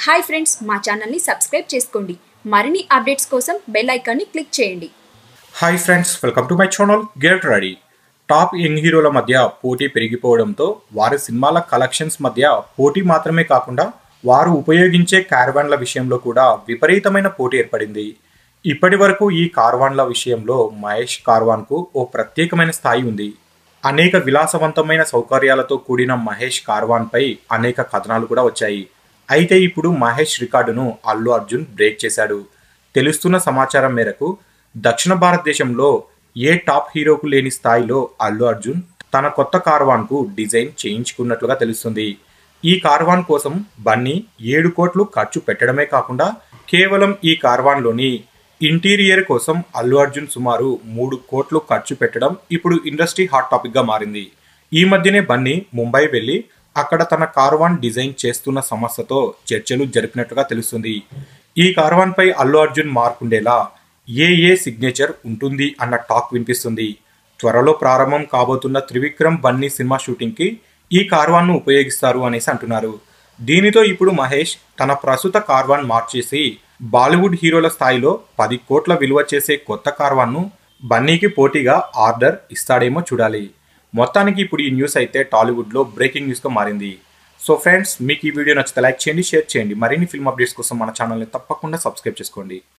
Hi friends, మా ఛానల్ని subscribe చేసుకోండి. మరిన్ని అప్డేట్స్ కోసం బెల్ ఐకాన్ని క్లిక్ చేయండి. Hi friends, welcome to my channel. Get ready. Top young హీరోల మధ్య పోటీ పెరిగిపోవడంతో వారి సినిమాల కలెక్షన్స్ మధ్య పోటీ మాత్రమే కాకుండా వారు ఉపయోగించే క్యారవాన్ల విషయంలో కూడా విపరీతమైన పోటీ ఏర్పడింది. ఇప్పటి వరకు ఈ కార్వాన్ల విషయంలో మహేష్ కార్వాన్కు ఓ ప్రత్యేకమైన స్థాయి ఉంది. అనేక విలాసవంతమైన సౌకర్యాలతో కూడిన మహేష్ కార్వాన్పై అనేక కథనాలు కూడా వచ్చాయి. అయితే ఇప్పుడు మహేష్ రికార్డును అల్లు అర్జున్ బ్రేక్ చేశాడు. తెలుస్తున్న సమాచారం మేరకు దక్షిణ భారతదేశంలో ఏ టాప్ హీరోకు లేని స్థాయిలో అల్లు అర్జున్ తన కొత్త కార్వాన్కు డిజైన్ చేయించుకున్నట్లుగా తెలుస్తుంది. ఈ కార్వాన్ కోసం బన్నీ 7 కోట్లు ఖర్చు పెట్టడమే కాకుండా కేవలం ఈ కార్వాన్లోని ఇంటీరియర్ కోసం అల్లు అర్జున్ సుమారు 3 కోట్లు ఖర్చు పెట్టడం ఇప్పుడు ఇండస్ట్రీ హాట్ టాపిక్గా మారింది. ఈ మధ్యనే బన్నీ ముంబై వెళ్లి అక్కడ తన కార్వాన్ డిజైన్ చేస్తున్న సంస్థతో చర్చలు జరిపినట్లుగా తెలుస్తుంది. ఈ కార్వాన్పై అల్లు అర్జున్ మార్కుండేలా ఏ సిగ్నేచర్ ఉంటుంది అన్న టాక్ వినిపిస్తుంది. త్వరలో ప్రారంభం కాబోతున్న త్రివిక్రమ్ బన్నీ సినిమా షూటింగ్కి ఈ కార్వాన్ను ఉపయోగిస్తారు అనేసి అంటున్నారు. దీనితో ఇప్పుడు మహేష్ తన ప్రస్తుత కార్వాన్ మార్చేసి బాలీవుడ్ హీరోల స్థాయిలో 10 కోట్ల విలువ చేసే కొత్త కార్వాన్ను బన్నీకి పోటీగా ఆర్డర్ ఇస్తాడేమో చూడాలి. మొత్తానికి ఇప్పుడు ఈ న్యూస్ అయితే టాలీవుడ్లో బ్రేకింగ్ న్యూస్గా మారింది. సో ఫ్రెండ్స్, మీకు ఈ వీడియో నచ్చితే లైక్ చేయండి, షేర్ చేయండి. మరిన్ని ఫిల్మ్ అప్డేట్స్ కోసం మన ఛానల్ని తప్పకుండా సబ్స్క్రైబ్ చేసుకోండి.